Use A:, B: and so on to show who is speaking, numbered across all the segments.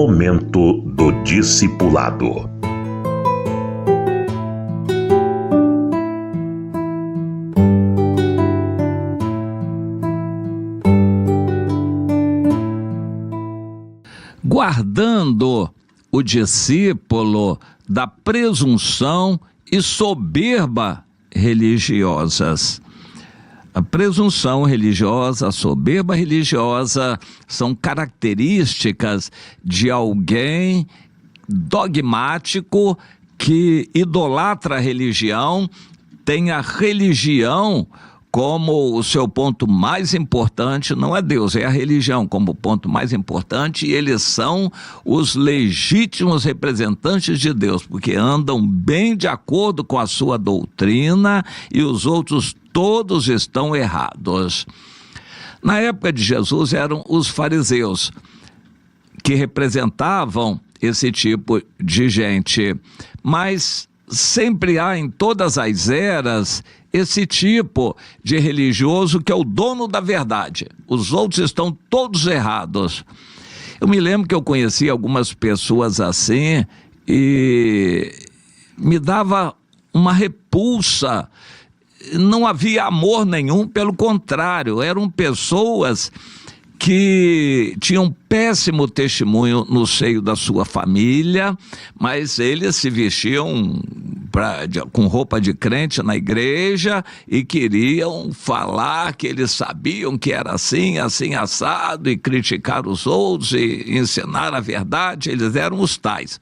A: Momento do Discipulado.
B: Guardando o discípulo da presunção e soberba religiosas. A presunção religiosa, a soberba religiosa são características de alguém dogmático que idolatra a religião, tem a religião como o seu ponto mais importante, não é Deus, é a religião como ponto mais importante, e eles são os legítimos representantes de Deus, porque andam bem de acordo com a sua doutrina e os outros todos estão errados. Na época de Jesus eram os fariseus que representavam esse tipo de gente, mas sempre há em todas as eras esse tipo de religioso que é o dono da verdade. Os outros estão todos errados. Eu me lembro que eu conheci algumas pessoas assim e me dava uma repulsa. Não havia amor nenhum, pelo contrário, eram pessoas que tinham péssimo testemunho no seio da sua família, mas eles se vestiam com roupa de crente na igreja e queriam falar que eles sabiam que era assim, assim assado, e criticar os outros e ensinar a verdade. Eles eram os tais.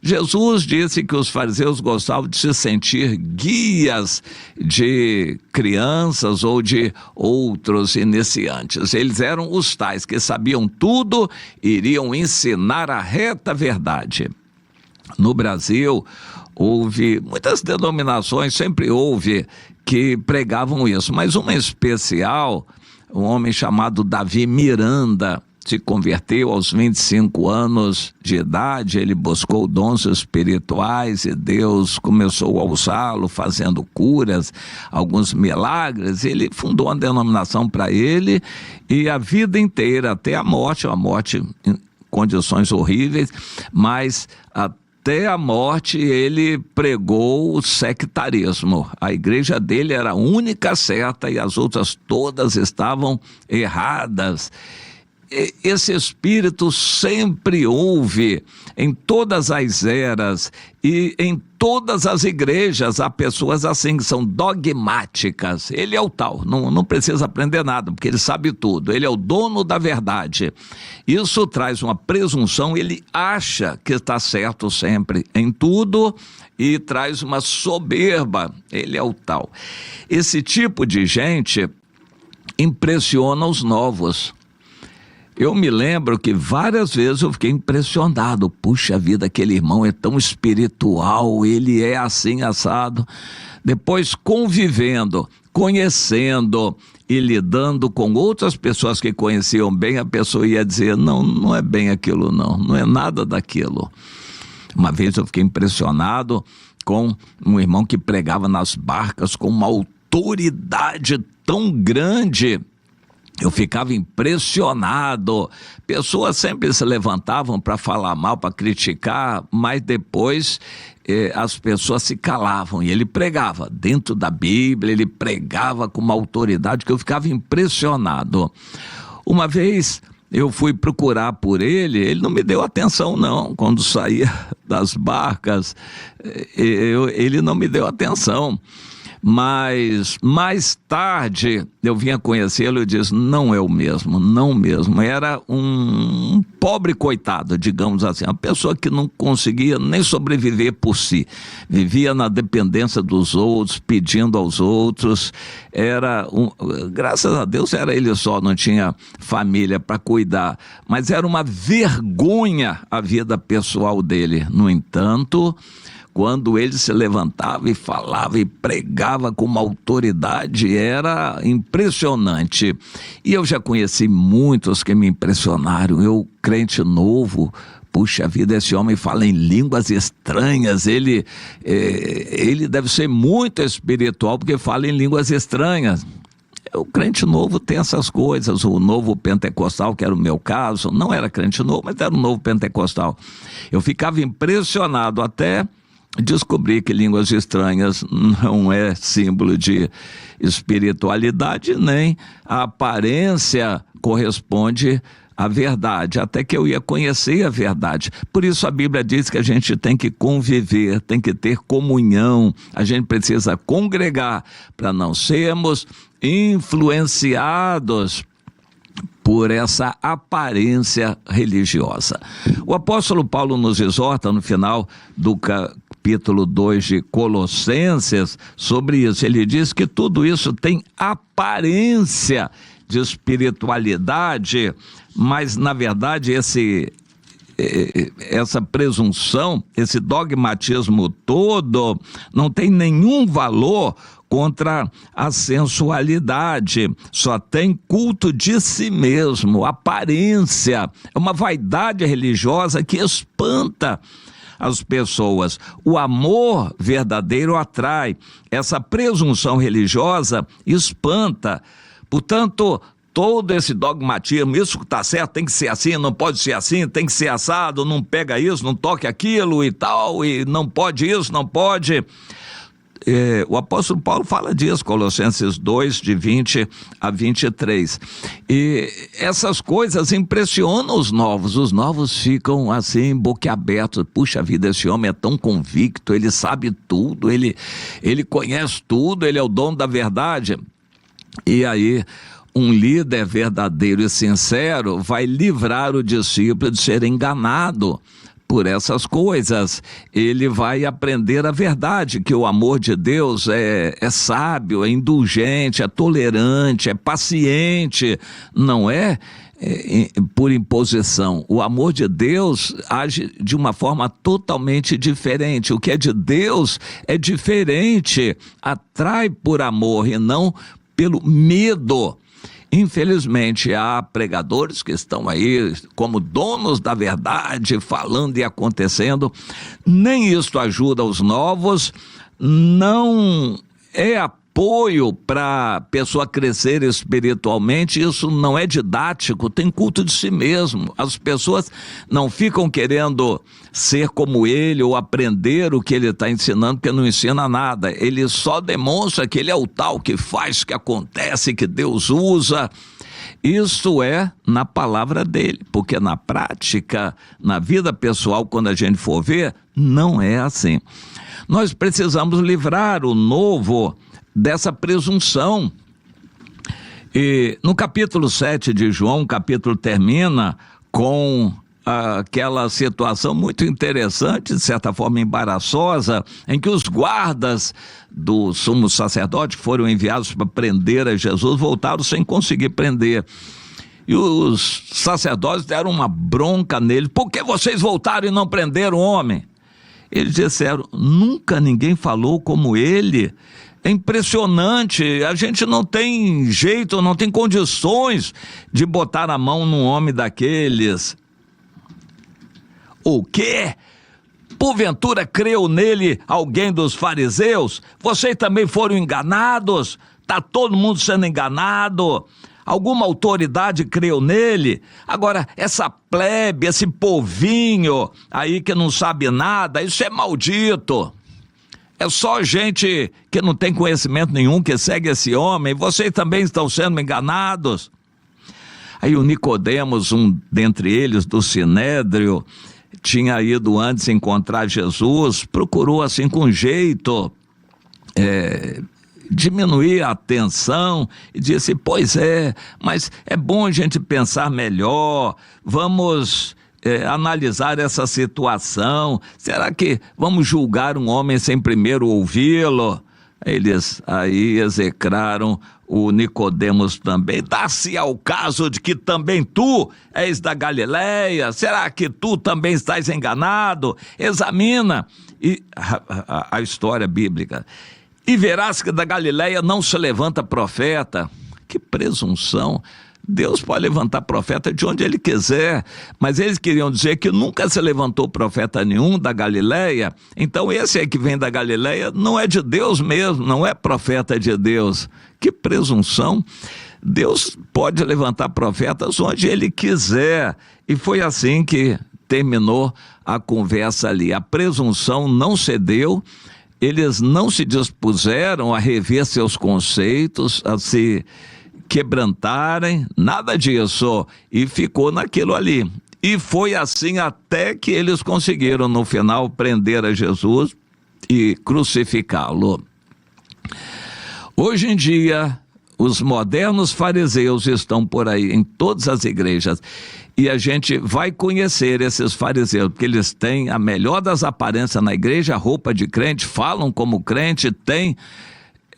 B: Jesus disse que os fariseus gostavam de se sentir guias de crianças ou de outros iniciantes. Eles eram os tais que sabiam tudo e iriam ensinar a reta verdade. No Brasil, houve muitas denominações, sempre houve, que pregavam isso, mas uma em especial, um homem chamado Davi Miranda, se converteu aos 25 anos de idade. Ele buscou dons espirituais e Deus começou a usá-lo, fazendo curas, alguns milagres. Ele fundou uma denominação para ele e a vida inteira, até a morte em condições horríveis, mas até a morte ele pregou o sectarismo. A igreja dele era a única certa e as outras todas estavam erradas. Esse espírito sempre houve em todas as eras e em todas as igrejas. Há pessoas assim que são dogmáticas. Ele é o tal, não precisa aprender nada, porque ele sabe tudo, ele é o dono da verdade. Isso traz uma presunção, ele acha que está certo sempre em tudo e traz uma soberba, ele é o tal. Esse tipo de gente impressiona os novos. Eu me lembro que várias vezes eu fiquei impressionado. Puxa vida, aquele irmão é tão espiritual, ele é assim assado. Depois convivendo, conhecendo e lidando com outras pessoas que conheciam bem, a pessoa ia dizer, não é bem aquilo não é nada daquilo. Uma vez eu fiquei impressionado com um irmão que pregava nas barcas com uma autoridade tão grande. Eu ficava impressionado. Pessoas sempre se levantavam para falar mal, para criticar, mas depois as pessoas se calavam. E ele pregava dentro da Bíblia, ele pregava com uma autoridade que eu ficava impressionado. Uma vez eu fui procurar por ele não me deu atenção não. Quando saía das barcas, ele não me deu atenção. Mas mais tarde eu vinha conhecê-lo e disse, não é o mesmo, não mesmo. Era um pobre coitado, digamos assim, uma pessoa que não conseguia nem sobreviver por si, vivia na dependência dos outros, pedindo aos outros. Graças a Deus era ele só, não tinha família para cuidar, mas era uma vergonha a vida pessoal dele. No entanto, quando ele se levantava e falava e pregava com uma autoridade, era impressionante. E eu já conheci muitos que me impressionaram. Eu, crente novo, puxa vida, esse homem fala em línguas estranhas. Ele deve ser muito espiritual porque fala em línguas estranhas. O crente novo tem essas coisas. O novo pentecostal, que era o meu caso, não era crente novo, mas era um novo pentecostal. Eu ficava impressionado até descobrir que línguas estranhas não é símbolo de espiritualidade, nem a aparência corresponde à verdade, até que eu ia conhecer a verdade. Por isso a Bíblia diz que a gente tem que conviver, tem que ter comunhão, a gente precisa congregar para não sermos influenciados por essa aparência religiosa. O apóstolo Paulo nos exorta no final do capítulo 2 de Colossenses sobre isso. Ele diz que tudo isso tem aparência de espiritualidade, mas na verdade essa presunção, esse dogmatismo todo não tem nenhum valor contra a sensualidade, só tem culto de si mesmo, aparência, é uma vaidade religiosa que espanta as pessoas. O amor verdadeiro atrai, essa presunção religiosa espanta. Portanto, todo esse dogmatismo, isso está certo, tem que ser assim, não pode ser assim, tem que ser assado, não pega isso, não toque aquilo e tal, e não pode isso, não pode. O apóstolo Paulo fala disso, Colossenses 2, de 20 a 23. E essas coisas impressionam os novos ficam assim, boquiabertos. Puxa vida, esse homem é tão convicto, ele sabe tudo, ele conhece tudo, ele é o dono da verdade. E aí, um líder verdadeiro e sincero vai livrar o discípulo de ser enganado por essas coisas. Ele vai aprender a verdade, que o amor de Deus é sábio, é indulgente, é tolerante, é paciente, não é por imposição. O amor de Deus age de uma forma totalmente diferente. O que é de Deus é diferente, atrai por amor e não pelo medo. Infelizmente, há pregadores que estão aí como donos da verdade, falando e acontecendo. Nem isso ajuda os novos, não é apoio para a pessoa crescer espiritualmente, isso não é didático, tem culto de si mesmo. As pessoas não ficam querendo ser como ele ou aprender o que ele está ensinando, porque não ensina nada. Ele só demonstra que ele é o tal que faz, que acontece, que Deus usa. Isso é na palavra dele, porque na prática, na vida pessoal, quando a gente for ver, não é assim. Nós precisamos livrar o novo dessa presunção. E no capítulo 7 de João, o capítulo termina com aquela situação muito interessante, de certa forma embaraçosa, em que os guardas do sumo sacerdote que foram enviados para prender a Jesus voltaram sem conseguir prender. E os sacerdotes deram uma bronca nele: por que vocês voltaram e não prenderam o homem? Eles disseram: nunca ninguém falou como ele. É impressionante, a gente não tem jeito, não tem condições de botar a mão num homem daqueles. O quê? Porventura creu nele alguém dos fariseus? Vocês também foram enganados? Está todo mundo sendo enganado? Alguma autoridade creu nele? Agora, essa plebe, esse povinho aí que não sabe nada, isso é maldito. É só gente que não tem conhecimento nenhum que segue esse homem. Vocês também estão sendo enganados. Aí o Nicodemos, um dentre eles do Sinédrio, tinha ido antes encontrar Jesus, procurou assim com jeito diminuir a tensão e disse: pois é, mas é bom a gente pensar melhor, vamos analisar essa situação. Será que vamos julgar um homem sem primeiro ouvi-lo? Eles aí execraram o Nicodemos também. Dá-se ao caso de que também tu és da Galileia? Será que tu também estás enganado? Examina a história bíblica e verás que da Galileia não se levanta profeta. Que presunção! Deus pode levantar profeta de onde ele quiser, mas eles queriam dizer que nunca se levantou profeta nenhum da Galileia, então esse aí que vem da Galileia não é de Deus mesmo, não é profeta de Deus. Que presunção! Deus pode levantar profetas onde ele quiser, e foi assim que terminou a conversa ali. A presunção não cedeu, eles não se dispuseram a rever seus conceitos, a se quebrantarem, nada disso, e ficou naquilo ali. E foi assim até que eles conseguiram, no final, prender a Jesus e crucificá-lo. Hoje em dia, os modernos fariseus estão por aí, em todas as igrejas, e a gente vai conhecer esses fariseus, porque eles têm a melhor das aparências na igreja, roupa de crente, falam como crente, têm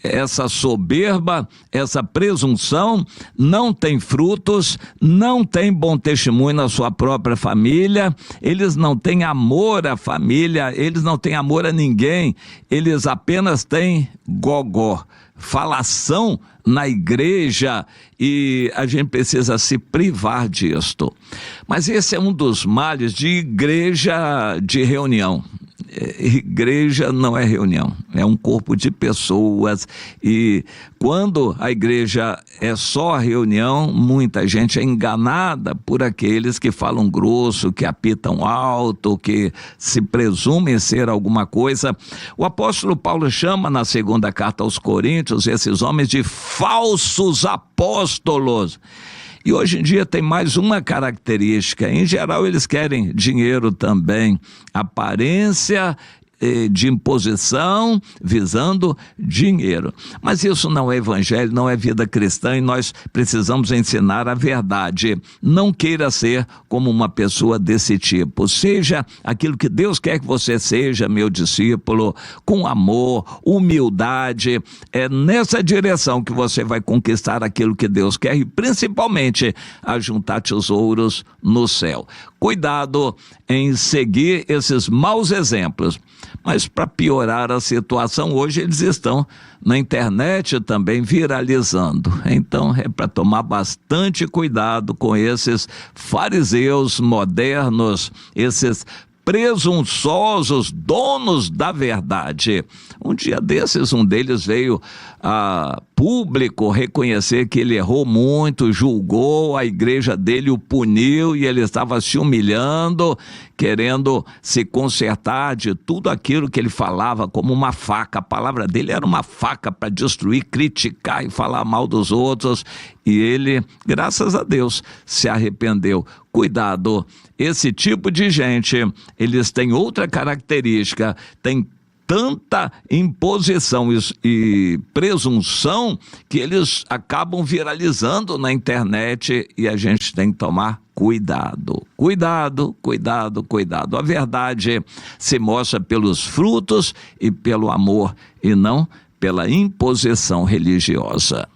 B: essa soberba, essa presunção, não tem frutos, não tem bom testemunho na sua própria família, eles não têm amor à família, eles não têm amor a ninguém, eles apenas têm gogó, falação na igreja, e a gente precisa se privar disto. Mas esse é um dos males de igreja de reunião. Igreja não é reunião, é um corpo de pessoas, e quando a igreja é só reunião, muita gente é enganada por aqueles que falam grosso, que apitam alto, que se presumem ser alguma coisa. O apóstolo Paulo chama na segunda carta aos Coríntios esses homens de falsos apóstolos. E hoje em dia tem mais uma característica, em geral eles querem dinheiro também, aparência de imposição, visando dinheiro. Mas isso não é evangelho, não é vida cristã, e nós precisamos ensinar a verdade. Não queira ser como uma pessoa desse tipo. Seja aquilo que Deus quer que você seja, meu discípulo, com amor, humildade. É nessa direção que você vai conquistar aquilo que Deus quer, e principalmente a juntar tesouros no céu. Cuidado em seguir esses maus exemplos. Mas para piorar a situação, hoje eles estão na internet também viralizando. Então é para tomar bastante cuidado com esses fariseus modernos, esses presunçosos, donos da verdade. Um dia desses, um deles veio a público reconhecer que ele errou muito, julgou, a igreja dele o puniu e ele estava se humilhando, querendo se consertar de tudo aquilo que ele falava como uma faca. A palavra dele era uma faca para destruir, criticar e falar mal dos outros, e ele, graças a Deus, se arrependeu. Cuidado, esse tipo de gente, eles têm outra característica, tem tanta imposição e presunção que eles acabam viralizando na internet, e a gente tem que tomar cuidado. Cuidado, cuidado, cuidado. A verdade se mostra pelos frutos e pelo amor, e não pela imposição religiosa.